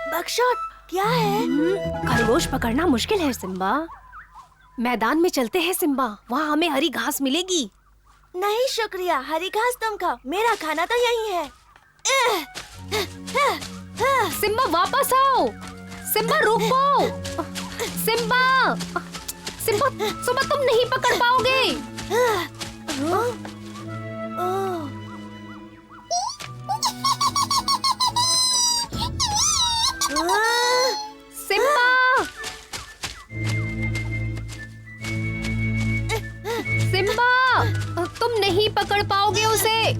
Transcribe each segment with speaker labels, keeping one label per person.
Speaker 1: Buckshot, क्या है?
Speaker 2: खरगोश पकड़ना मुश्किल है सिम्बा। मैदान में चलते हैं सिम्बा, वहाँ हमें हरी घास मिलेगी।
Speaker 1: नहीं शुक्रिया, हरी घास तुम खाओ, मेरा खाना तो यही है।
Speaker 2: सिम्बा वापस आओ। सिम्बा रुको। सिम्बा, सिम्बा, सिम्बा तुम नहीं पकड़ पाओगे। सिम्बा, सिम्बा तुम नहीं पकड़ पाओगे उसे।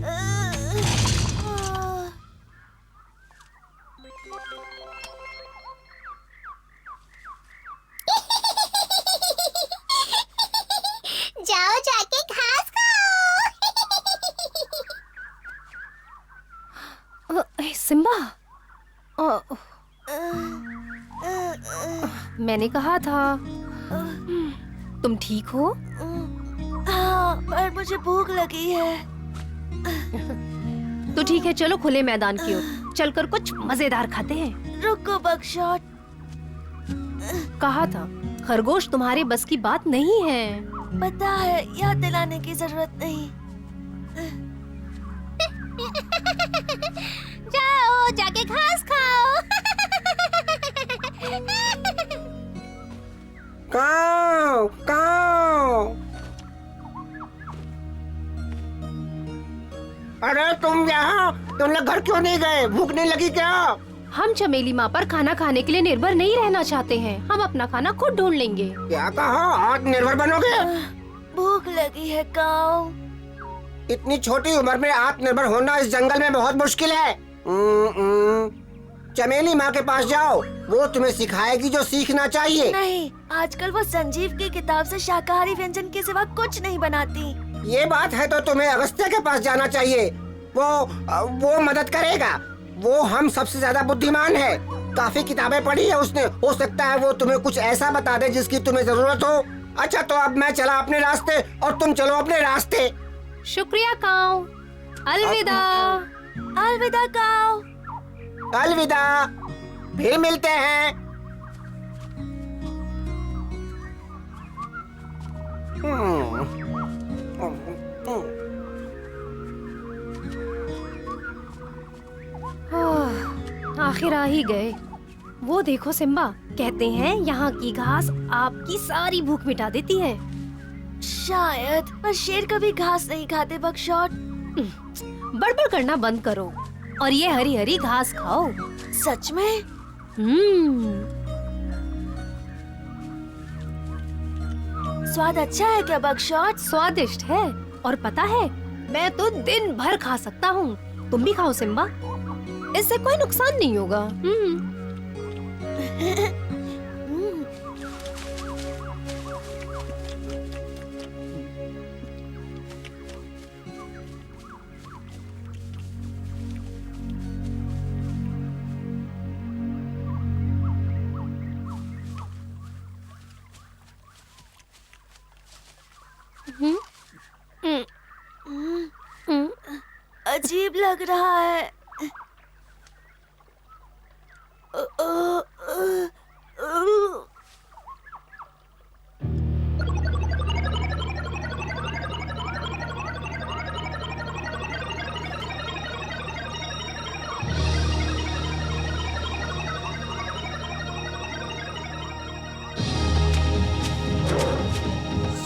Speaker 3: जाओ जाके घास खाओ।
Speaker 2: सिम्बा, मैंने कहा था। तुम ठीक हो?
Speaker 1: हाँ, पर मुझे भूख लगी है।
Speaker 2: तो ठीक है, चलो खुले मैदान की ओर चलकर कुछ मजेदार खाते हैं।
Speaker 1: रुको बकशॉट।
Speaker 2: कहा था खरगोश तुम्हारे बस की बात नहीं है।
Speaker 1: पता है, याद दिलाने की जरूरत नहीं।
Speaker 3: जाओ जाके घास खाओ।
Speaker 4: काऊ, काऊ। अरे तुम यहाँ, तुम लोग घर क्यों नहीं गए? भूख नहीं लगी क्या?
Speaker 2: हम चमेली माँ पर खाना खाने के लिए निर्भर नहीं रहना चाहते हैं। हम अपना खाना खुद ढूंढ लेंगे।
Speaker 4: क्या कहा? आत्मनिर्भर बनोगे?
Speaker 1: भूख लगी है काऊ।
Speaker 4: इतनी छोटी उम्र में आत्मनिर्भर होना इस जंगल में बहुत मुश्किल है। चमेली माँ के पास जाओ, वो तुम्हें सिखाएगी जो सीखना चाहिए।
Speaker 1: नहीं, आजकल वो संजीव की किताब से शाकाहारी व्यंजन के सिवा कुछ नहीं बनाती।
Speaker 4: ये बात है तो तुम्हें अगस्त्य के पास जाना चाहिए। वो मदद करेगा। वो हम सबसे ज्यादा बुद्धिमान है। काफी किताबें पढ़ी है उसने। हो सकता है वो तुम्हें कुछ ऐसा बता दे जिसकी तुम्हें जरूरत हो। अच्छा, तो अब मैं चला अपने रास्ते और तुम चलो अपने रास्ते।
Speaker 2: शुक्रिया काऊ। अलविदा।
Speaker 1: अलविदा काऊ।
Speaker 4: अलविदा, फिर मिलते हैं।
Speaker 2: आखिर आ ही गए। वो देखो सिम्बा, कहते हैं यहाँ की घास आपकी सारी भूख मिटा देती है।
Speaker 1: शायद, पर शेर कभी घास नहीं खाते बकशॉट।
Speaker 2: बड़बड़ करना बंद करो और ये हरी हरी घास खाओ।
Speaker 1: सच में? स्वाद अच्छा है क्या बकशॉट?
Speaker 2: स्वादिष्ट है, और पता है मैं तो दिन भर खा सकता हूँ। तुम भी खाओ सिम्बा, इससे कोई नुकसान नहीं होगा।
Speaker 1: अजीब लग रहा है।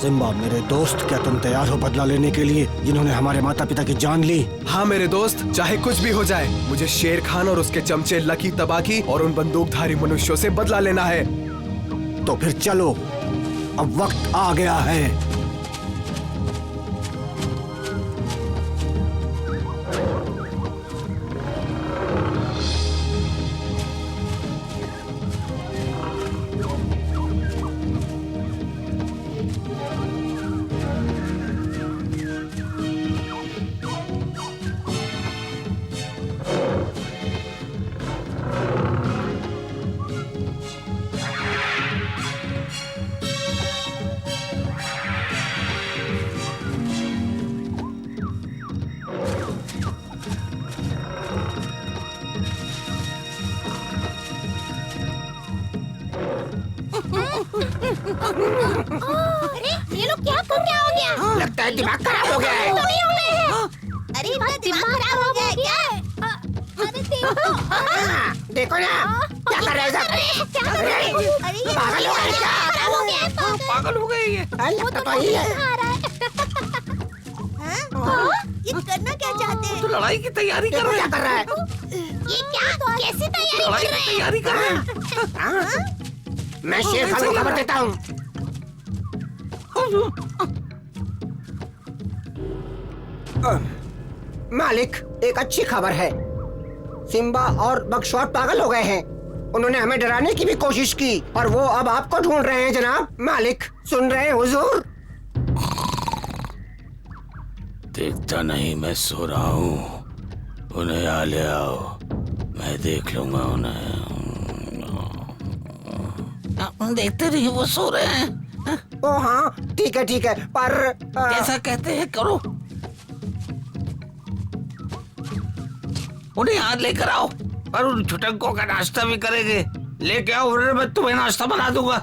Speaker 4: सिम्बा मेरे दोस्त, क्या तुम तैयार हो बदला लेने के लिए, जिन्होंने हमारे माता पिता की जान ली?
Speaker 5: हाँ मेरे दोस्त, चाहे कुछ भी हो जाए, मुझे शेर खान और उसके चमचे लकी तबाकी और उन बंदूकधारी मनुष्यों से बदला लेना है।
Speaker 4: तो फिर चलो, अब वक्त आ गया है।
Speaker 3: गया?
Speaker 4: लगता है दिमाग खराब हो गया है।
Speaker 3: तुम ही हो गए हैं। अरे इनका दिमाग खराब हो गया है क्या? अरे देखो।
Speaker 4: देखो ना क्या कर रहे हैं सब।
Speaker 3: अरे ये
Speaker 4: पागल हो गए क्या?
Speaker 3: खराब हो गया है।
Speaker 6: पागल हो गए ये।
Speaker 4: लगता तो यही है।
Speaker 1: ये करना क्या चाहते
Speaker 6: तो
Speaker 1: हैं?
Speaker 6: लड़ाई की तैयारी कर
Speaker 4: देखो
Speaker 6: रहे
Speaker 4: क्या
Speaker 6: हैं।
Speaker 4: कर रहा है।
Speaker 3: ये क्या कैसी तैयारी
Speaker 6: लड़ाई
Speaker 3: कर रहे
Speaker 6: की
Speaker 3: हैं?
Speaker 6: तैयारी कर रहे हैं।
Speaker 4: हाँ? मैं शेर खान को खबर देता हूँ। मालिक, एक अच्छी खबर है। सिम्बा और बगशॉट पागल हो गए हैं। उन्होंने हमें डराने की भी कोशिश की और वो अब आपको ढूंढ रहे हैं जनाब। मालिक सुन रहे हैं हुजूर?
Speaker 7: देखता नहीं, मैं सो रहा हूँ। उन्हें यहाँ ले आओ, मैं देख लूंगा उन्हें।
Speaker 6: देखते नहीं, वो सो रहे हैं।
Speaker 4: ओ हाँ ठीक है पर
Speaker 6: जैसा कहते हैं करो। उन्हें यहाँ लेकर आओ और उन छुटंकों का नाश्ता भी करेंगे। लेके आओ, वरना मैं तुम्हें नाश्ता बना दूंगा।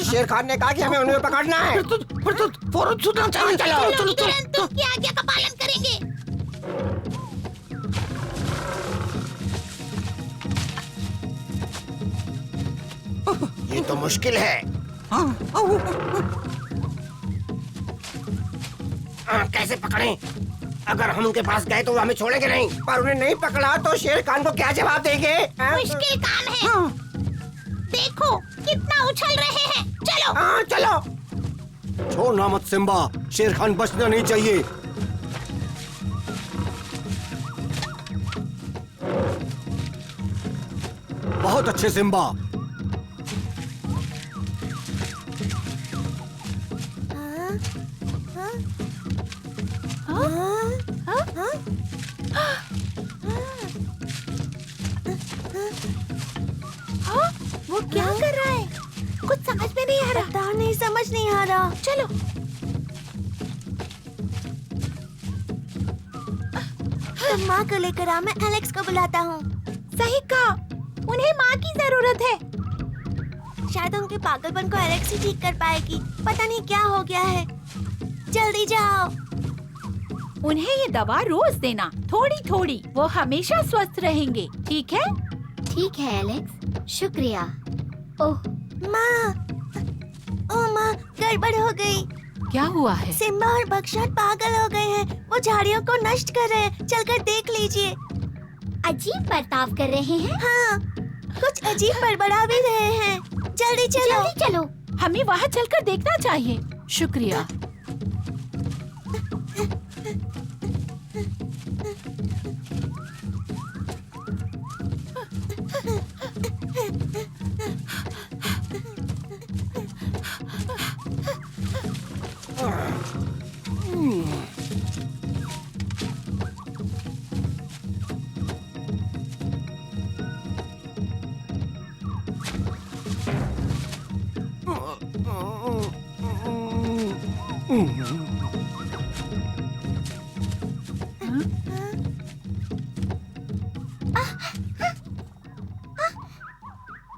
Speaker 4: शेर खान ने कहा कि हमें उन्हें पकड़ना है।
Speaker 6: फिर तो फौरन छूटना चाहिए।
Speaker 4: चलो।
Speaker 3: तुरंत उसकी आज्ञा का पालन करेंगे।
Speaker 4: ये तो मुश्किल है। कैसे पकड़ें? अगर हम उनके पास गए तो वो हमें छोड़ेंगे नहीं, पर उन्हें नहीं पकड़ा तो शेर खान को क्या जवाब देंगे?
Speaker 3: मुश्किल काम है। देखो कितना उछल रहे हैं। चलो।
Speaker 4: हाँ चलो।
Speaker 8: छोड़ना मत सिम्बा, शेर खान बचना नहीं चाहिए। बहुत अच्छे सिम्बा।
Speaker 1: वो क्या कर रहा है? कुछ समझ में नहीं आ रहा। पता नहीं, समझ नहीं आ रहा। चलो। तुम माँ को लेकर आ, मैं एलेक्स को बुलाता हूँ। सही कहा, उन्हें माँ की जरूरत है। शायद उनके पागलपन को एलेक्स ही ठीक कर पाएगी। पता नहीं क्या हो गया है। जल्दी जाओ।
Speaker 9: उन्हें ये दवा रोज देना, थोड़ी थोड़ी। वो हमेशा स्वस्थ रहेंगे, ठीक है?
Speaker 3: ठीक है एलेक्स, शुक्रिया। ओह
Speaker 1: माँ, ओ माँ, गड़बड़ हो गई।
Speaker 9: क्या हुआ है?
Speaker 1: सिम्बा और बगशॉट पागल हो गए हैं। वो झाड़ियों को नष्ट कर रहे हैं। चलकर देख लीजिए।
Speaker 3: अजीब बर्ताव कर रहे हैं।
Speaker 1: हाँ, कुछ अजीब बड़बड़ा भी रहे हैं। जल्दी चलो।
Speaker 3: जल्दी चलो।
Speaker 9: हमें वहाँ चलकर देखना चाहिए। शुक्रिया।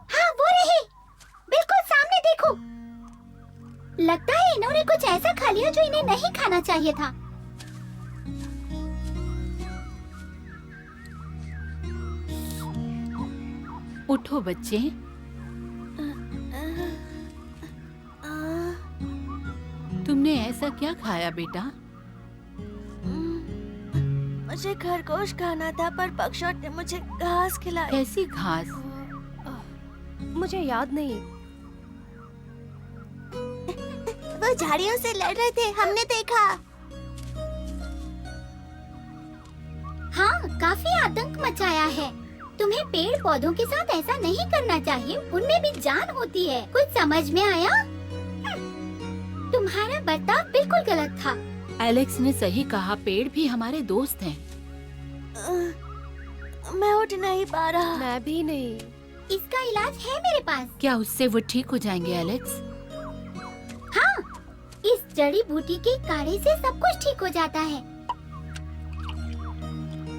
Speaker 3: हाँ वो रही, बिल्कुल सामने देखो। लगता है इन्होंने कुछ ऐसा खा लिया जो इन्हें नहीं खाना चाहिए था।
Speaker 9: उठो बच्चे। तुमने ऐसा क्या खाया बेटा?
Speaker 1: मुझे खरगोश खाना था, पर बगशॉट ने मुझे घास खिलाई।
Speaker 9: कैसी घास?
Speaker 2: मुझे याद नहीं।
Speaker 1: वो झाड़ियों से लड़ रहे थे, हमने देखा।
Speaker 3: हाँ, काफी आतंक मचाया है। तुम्हें पेड़ पौधों के साथ ऐसा नहीं करना चाहिए, उनमें भी जान होती है। कुछ समझ में आया? तुम्हारा बर्ताव बिल्कुल गलत था।
Speaker 9: एलेक्स ने सही कहा, पेड़ भी हमारे दोस्त हैं।
Speaker 1: मैं उठ नहीं पा रहा।
Speaker 2: मैं भी नहीं।
Speaker 3: इसका इलाज है मेरे पास।
Speaker 9: क्या उससे वो ठीक हो जाएंगे एलेक्स?
Speaker 3: हाँ, इस जड़ी बूटी के काढ़े से सब कुछ ठीक हो जाता है।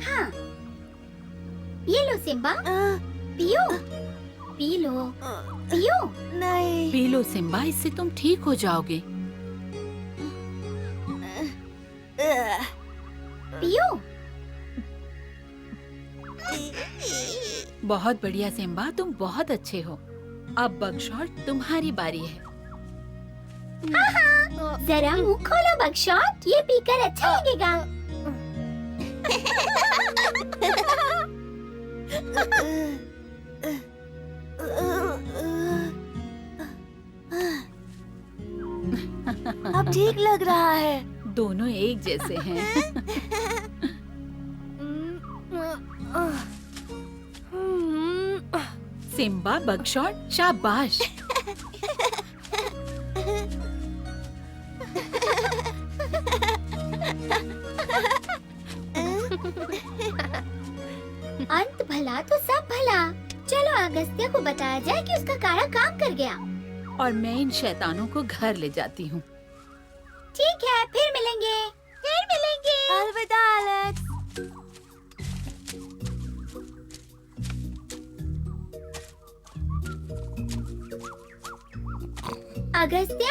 Speaker 3: हाँ, ये लो सिम्बा, पियो, पी लो, पियो।
Speaker 1: नहीं।
Speaker 9: पी लो सिम्बा, इससे तुम ठीक हो जाओगे।
Speaker 3: पियो।
Speaker 9: बहुत बढ़िया सिम्बा, तुम बहुत अच्छे हो। अब बगशॉट तुम्हारी बारी है।
Speaker 3: जरा मुंह खोलो बगशॉट, ये पीकर अच्छा लगेगा।
Speaker 1: अब ठीक लग रहा है।
Speaker 9: दोनों एक जैसे हैं। सिम्बा, बगशॉट, शाबाश।
Speaker 3: अंत भला तो सब भला। चलो अगस्त्य को बताया जाए कि उसका काड़ा काम कर गया।
Speaker 9: और मैं इन शैतानों को घर ले जाती हूँ।
Speaker 3: ठीक है, फिर मिलेंगे।
Speaker 1: अलविदा एलेक्स।
Speaker 3: अगस्त्य?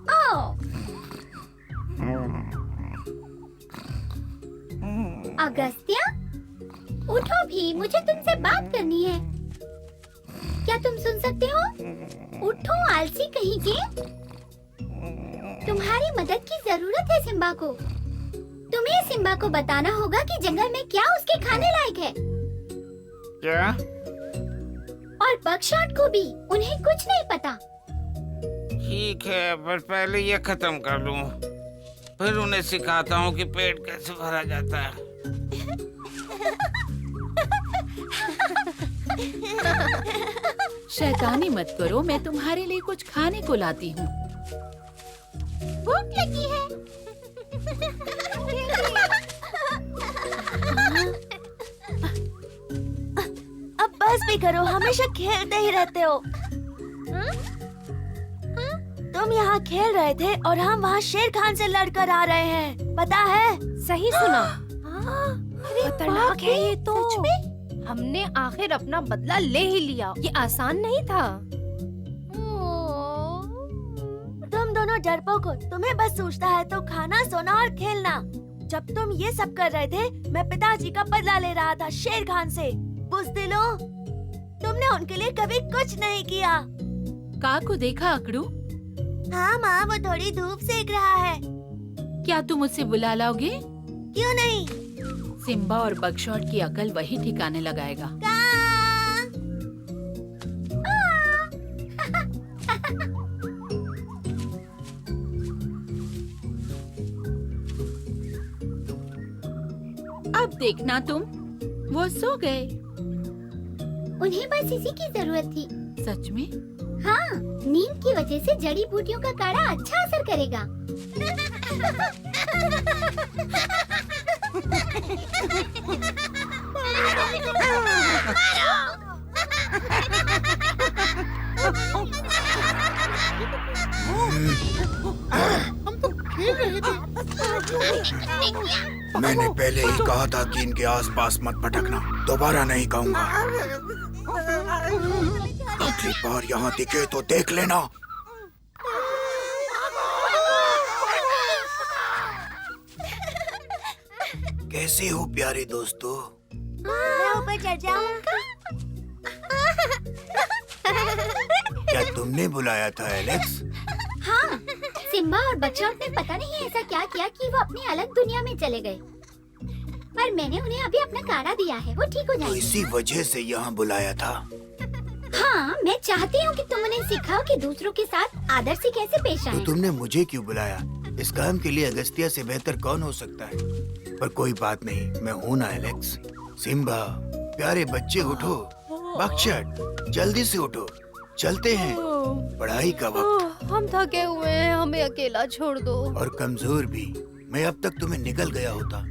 Speaker 3: ओह, अगस्त्य, उठो भी, मुझे तुमसे बात करनी है। क्या तुम सुन सकते हो? उठो आलसी कहीं के। तुम्हारी मदद की जरूरत है सिम्बा को। तुम्हें सिम्बा को बताना होगा कि जंगल में क्या उसके खाने लायक है।
Speaker 6: क्या?
Speaker 3: और बगशॉट को भी, उन्हें कुछ नहीं पता।
Speaker 6: ठीक है, पर पहले ये खत्म कर लूं, फिर उन्हें सिखाता हूँ कि पेट कैसे भरा जाता है।
Speaker 9: शैतानी मत करो, मैं तुम्हारे लिए कुछ खाने को लाती हूँ।
Speaker 3: भूख लगी है।
Speaker 1: अब बस भी करो, हमेशा खेलते ही रहते हो। तुम यहाँ खेल रहे थे और हम वहाँ शेर खान से लड़कर आ रहे हैं, पता है?
Speaker 2: सही सुना।
Speaker 1: अरे
Speaker 2: खतरनाक है ये तो।
Speaker 1: सच में?
Speaker 2: हमने आखिर अपना बदला ले ही लिया। ये आसान नहीं था।
Speaker 1: तुम दोनों डरपोक हो, तुम्हें बस सोचता है तो खाना, सोना और खेलना। जब तुम ये सब कर रहे थे, मैं पिताजी का बदला ले रहा था शेर खान से। बुज़दिलो, तुमने उनके लिए कभी कुछ नहीं किया।
Speaker 9: का को देखा अकड़ू?
Speaker 1: हाँ माँ, वो थोड़ी धूप सेक रहा है।
Speaker 9: क्या तुम उसे बुला लाओगे?
Speaker 1: क्यों नहीं?
Speaker 9: सिम्बा और बगशॉट की अकल वही ठिकाने लगाएगा। अब देखना तुम, वो सो गए।
Speaker 3: उन्हें बस इसी की जरूरत थी।
Speaker 9: सच में?
Speaker 3: हाँ, नींद की वजह से जड़ी बूटियों का काढ़ा अच्छा असर करेगा।
Speaker 10: मैंने पहले ही कहा था कि इनके आसपास मत भटकना। दोबारा नहीं कहूंगा। अगली बार यहाँ दिखे तो देख लेना। कैसे हो प्यारे दोस्तों?
Speaker 1: मैं ऊपर चढ़ जाऊंगा।
Speaker 10: क्या तुमने बुलाया था एलेक्स?
Speaker 3: हाँ, सिम्बा और बगशॉट ने पता नहीं ऐसा क्या किया कि वो अपनी अलग दुनिया में चले गए। पर मैंने उन्हें अभी अपना काढ़ा दिया है, वो ठीक हो
Speaker 10: तो
Speaker 3: जाएंगे।
Speaker 10: इसी वजह से यहाँ बुलाया था।
Speaker 3: हाँ, मैं चाहती हूँ कि तुम उन्हें सिखाओ कि दूसरों के साथ आदर से कैसे पेश
Speaker 10: तो
Speaker 3: आए।
Speaker 10: तुमने मुझे क्यों बुलाया? इस काम के लिए अगस्त्या से बेहतर कौन हो सकता है? पर कोई बात नहीं, मैं हूँ ना एलेक्स। सिम्बा, प्यारे बच्चे उठो। बगशॉट, जल्दी से उठो, चलते हैं। पढ़ाई का वक्त।
Speaker 2: हम थके हुए हैं, हमें अकेला छोड़ दो।
Speaker 10: और कमजोर भी। मैं अब तक तुम्हें निकल गया होता,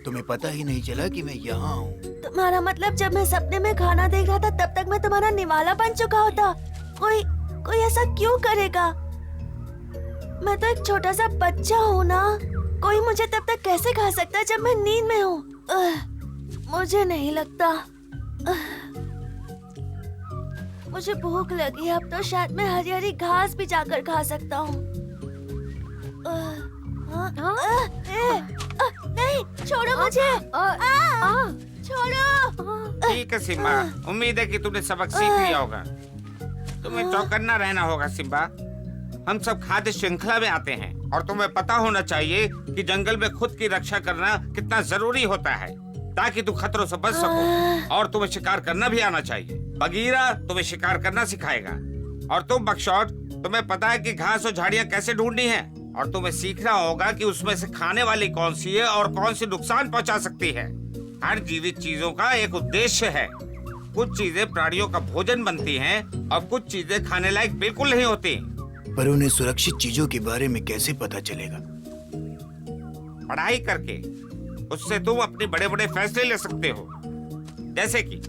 Speaker 10: तुम्हें पता ही नहीं चला कि मैं यहाँ हूँ।
Speaker 1: तुम्हारा मतलब जब मैं सपने में खाना देख रहा था तब तक मैं तुम्हारा निवाला बन चुका होता। कोई ऐसा क्यों करेगा? मैं तो एक छोटा सा बच्चा हूँ ना। कोई मुझे तब तक कैसे खा सकता है जब मैं नींद में हूँ? मुझे नहीं लगता। मुझे भूख लगी है, अब तो शायद मैं हरी हरी घास भी जाकर खा सकता हूँ।
Speaker 2: हाँ
Speaker 1: मुझे छोड़ो।
Speaker 6: ठीक है सिम्बा, उम्मीद है कि तुमने सबक सीख लिया होगा। तुम्हें चौकन्ना रहना होगा सिम्बा। हम सब खाद्य श्रृंखला में आते हैं और तुम्हें पता होना चाहिए कि जंगल में खुद की रक्षा करना कितना जरूरी होता है ताकि तुम खतरों से बच सको। और तुम्हें शिकार करना भी आना चाहिए। बगीरा तुम्हें शिकार करना सिखाएगा और तुम बकशॉट, तुम्हें पता है कि घास और झाड़ियाँ कैसे ढूंढनी है और तुम्हें सीखना होगा कि उसमें से खाने वाली कौन सी है और कौन सी नुकसान पहुंचा सकती है। हर जीवित चीजों का एक उद्देश्य है। कुछ चीजें प्राणियों का भोजन बनती हैं और कुछ चीजें खाने लायक बिल्कुल नहीं होती।
Speaker 10: पर उन्हें सुरक्षित चीजों के बारे में कैसे पता चलेगा?
Speaker 6: पढ़ाई करके। उससे तुम अपने बड़े बड़े फैसले ले सकते हो। जैसे कि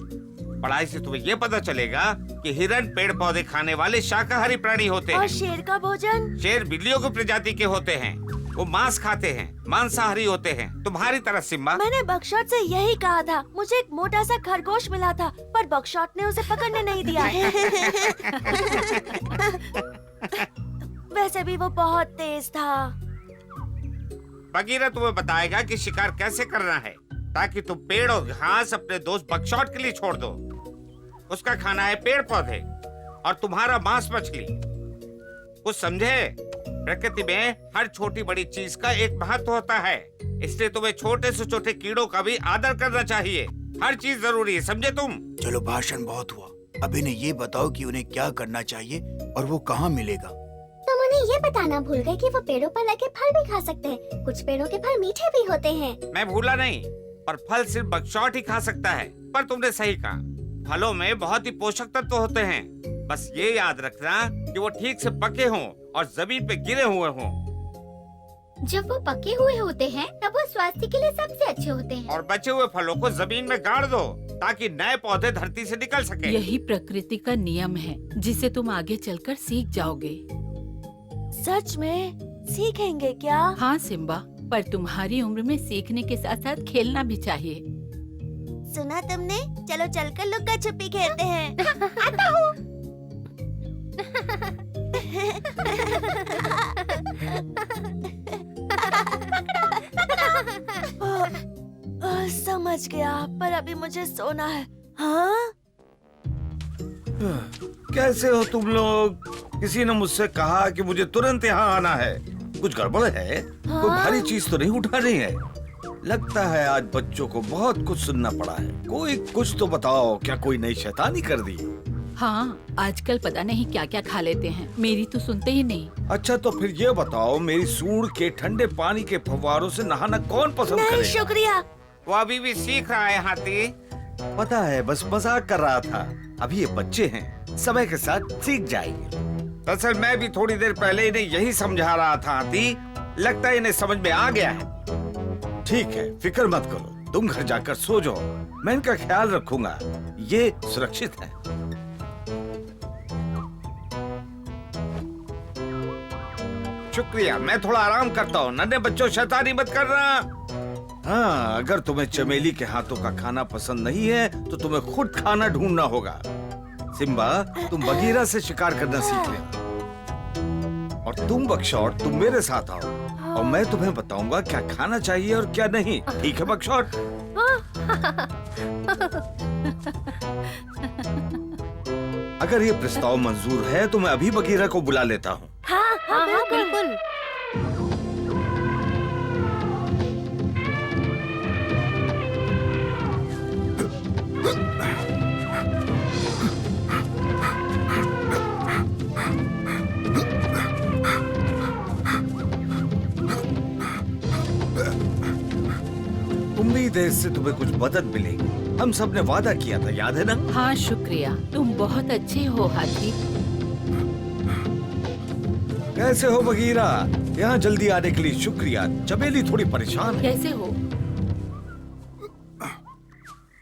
Speaker 6: पढ़ाई से तुम्हें ये पता चलेगा कि हिरण पेड़ पौधे खाने वाले शाकाहारी प्राणी होते
Speaker 1: और
Speaker 6: हैं।
Speaker 1: शेर का भोजन?
Speaker 6: शेर बिल्लियों की प्रजाति के होते हैं। वो मांस खाते हैं, मांसाहारी होते हैं, तुम्हारी तरह सिम्बा।
Speaker 1: मैंने बकशॉट से यही कहा था। मुझे एक मोटा सा खरगोश मिला था पर बकशॉट ने उसे पकड़ने नहीं दिया। वैसे भी वो बहुत तेज था।
Speaker 6: बगीरा तुम्हें बताएगा कि शिकार कैसे करना है ताकि तुम पेड़ और घास अपने दोस्त बकशॉट के लिए छोड़ दो। उसका खाना है पेड़ पौधे और तुम्हारा मांस मछली। कुछ समझे? प्रकृति में हर छोटी बड़ी चीज का एक महत्व होता है, इसलिए तुम्हें छोटे से छोटे कीड़ों का भी आदर करना चाहिए। हर चीज जरूरी है, समझे तुम?
Speaker 10: चलो भाषण बहुत हुआ, अब इन्हें ये बताओ कि उन्हें क्या करना चाहिए और वो कहाँ मिलेगा।
Speaker 3: तुम उन्हें ये बताना भूल गए कि वो पेड़ों पर लगे फल भी खा सकते हैं। कुछ पेड़ों के फल मीठे भी होते हैं।
Speaker 6: मैं भूला नहीं, पर फल सिर्फ बकशॉट ही खा सकता है। पर तुमने सही कहा, फलों में बहुत ही पोषक तत्व होते हैं। बस ये याद रखना कि वो ठीक से पके हों और जमीन पे गिरे हुए हों।
Speaker 3: जब वो पके हुए होते हैं तब वो स्वास्थ्य के लिए सबसे अच्छे होते हैं।
Speaker 6: और बचे हुए फलों को जमीन में गाड़ दो ताकि नए पौधे धरती से निकल सके।
Speaker 9: यही प्रकृति का नियम है जिसे तुम आगे चलकर सीख जाओगे।
Speaker 1: सच में सीखेंगे क्या?
Speaker 9: हाँ सिम्बा, पर तुम्हारी उम्र में सीखने के साथ साथ खेलना भी चाहिए।
Speaker 1: सुना तुमने? चलो चलकर लुक्का छुपी खेलते हैं।
Speaker 3: आता हूँ।
Speaker 1: समझ गया, पर अभी मुझे सोना है। हाँ?
Speaker 11: कैसे हो तुम लोग? किसी ने मुझसे कहा कि मुझे तुरंत यहाँ आना है। कुछ गड़बड़ है? कोई भारी चीज तो नहीं उठानी है? लगता है आज बच्चों को बहुत कुछ सुनना पड़ा है। कोई कुछ तो बताओ, क्या कोई नई शैतानी कर दी?
Speaker 9: हाँ, आजकल पता नहीं क्या क्या खा लेते हैं। मेरी तो सुनते ही नहीं।
Speaker 11: अच्छा तो फिर ये बताओ, मेरी सूंड के ठंडे पानी के फव्वारों से नहाना कौन पसंद
Speaker 1: नहीं
Speaker 11: करेगा?
Speaker 1: शुक्रिया।
Speaker 6: वो अभी भी सीख रहा है हाथी।
Speaker 11: पता है, बस मजाक कर रहा था। अभी ये बच्चे हैं, समय के साथ सीख जाएंगे।
Speaker 6: दरअसल मैं भी थोड़ी देर पहले इन्हें यही समझा रहा था हाथी। लगता है इन्हें समझ में आ गया है।
Speaker 11: ठीक है, फिक्र मत करो, तुम घर जाकर सो जाओ, मैं इनका ख्याल रखूंगा। ये सुरक्षित है।
Speaker 6: शुक्रिया, मैं थोड़ा आराम करता हूँ। नन्हे बच्चों, शैतानी मत करना।
Speaker 11: हाँ, अगर तुम्हें चमेली के हाथों का खाना पसंद नहीं है तो तुम्हें खुद खाना ढूंढना होगा। सिम्बा, तुम बगीरा से शिकार करना सीख लेना और तुम बकशॉट, तुम मेरे साथ आओ और मैं तुम्हें बताऊंगा क्या खाना चाहिए और क्या नहीं। ठीक है बकशॉट? अगर ये प्रस्ताव मंजूर है तो मैं अभी बगीरा को बुला लेता हूँ।
Speaker 1: हाँ हाँ बिल्कुल।
Speaker 11: उम्मीद है इससे तुम्हें कुछ मदद मिलेगी। हम सब ने वादा किया था, याद है ना?
Speaker 9: हाँ शुक्रिया, तुम बहुत अच्छे हो हाथी।
Speaker 11: कैसे हो बगीरा? यहाँ जल्दी आने के लिए शुक्रिया। चमेली थोड़ी परेशान है।
Speaker 9: कैसे हो?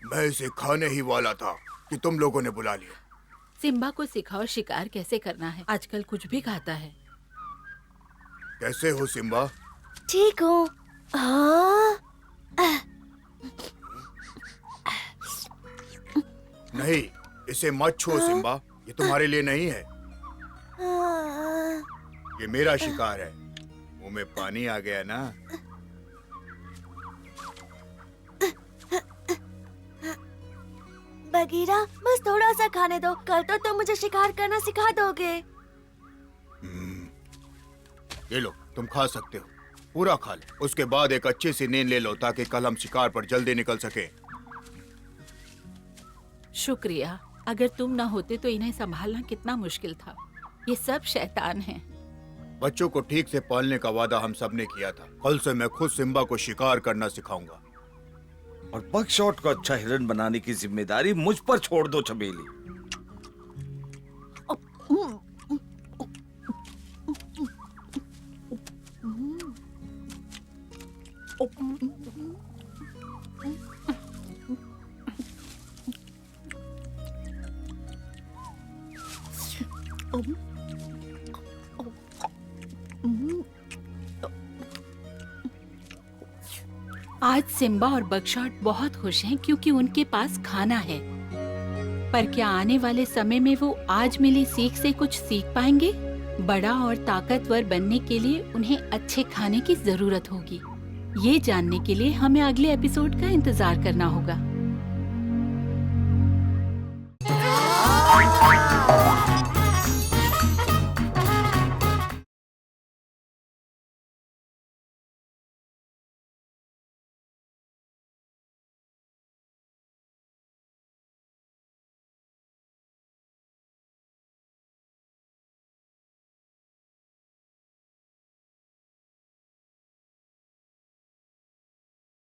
Speaker 10: मैं इसे खाने ही वाला था कि तुम लोगों ने बुला लिया।
Speaker 9: सिम्बा को सिखाओ शिकार कैसे करना है। आजकल कुछ भी खाता है।
Speaker 10: कैसे हो सिम्बा?
Speaker 1: ठीक हूँ। हाँ?
Speaker 10: नहीं, इसे मत छुओ सिम्बा, ये तुम्हारे लिए नहीं है। ये मेरा शिकार है। मुंह में पानी आ गया ना?
Speaker 1: बगीरा, बस थोड़ा सा खाने दो। कल तो तुम मुझे शिकार करना सिखा दोगे।
Speaker 10: ये लो, तुम खा सकते हो, पूरा खा लो। उसके बाद एक अच्छी सी नींद ले लो ताकि कल हम शिकार पर जल्दी निकल सके।
Speaker 9: शुक्रिया। अगर तुम ना होते तो इन्हें संभालना कितना मुश्किल था। ये सब शैतान हैं।
Speaker 10: बच्चों को ठीक से पालने का वादा हम सब ने किया था। कल से मैं खुद सिम्बा को शिकार करना सिखाऊंगा।
Speaker 11: और बकशॉट को अच्छा हिरन बनाने की जिम्मेदारी मुझ पर छोड़ दो चमेली।
Speaker 9: आज सिम्बा और बकशॉट बहुत खुश हैं क्योंकि उनके पास खाना है। पर क्या आने वाले समय में वो आज मिली सीख से कुछ सीख पाएंगे? बड़ा और ताकतवर बनने के लिए उन्हें अच्छे खाने की जरूरत होगी। ये जानने के लिए हमें अगले एपिसोड का इंतजार करना होगा।